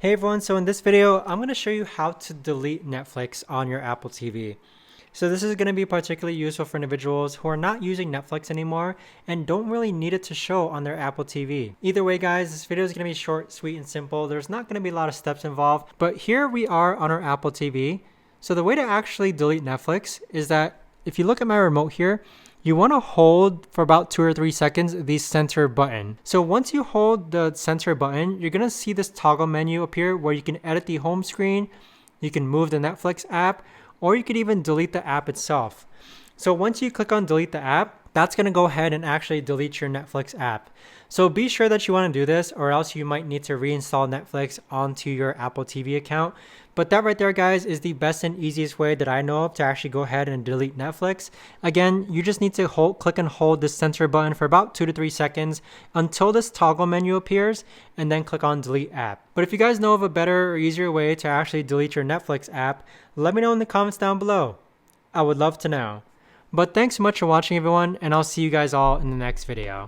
Hey everyone, so in this video, I'm going to show you how to delete Netflix on your Apple TV. So this is going to be particularly useful for individuals who are not using Netflix anymore and don't really need it to show on their Apple TV. Either way guys, this video is going to be short, sweet, and simple. There's not going to be a lot of steps involved, but here we are on our Apple TV. So the way to actually delete Netflix is that if you look at my remote here, you want to hold for about 2 or 3 seconds the center button. So once you hold the center button, you're going to see this toggle menu appear where you can edit the home screen, you can move the Netflix app, or you could even delete the app itself. So once you click on delete the app, that's going to go ahead and actually delete your Netflix app. So be sure that you want to do this, or else you might need to reinstall Netflix onto your Apple TV account. But that right there, guys, is the best and easiest way that I know of to actually go ahead and delete Netflix. Again, you just need to click and hold the center button for about 2 to 3 seconds until this toggle menu appears, and then click on delete app. But if you guys know of a better or easier way to actually delete your Netflix app, let me know in the comments down below. I would love to know. But thanks so much for watching everyone, and I'll see you guys all in the next video.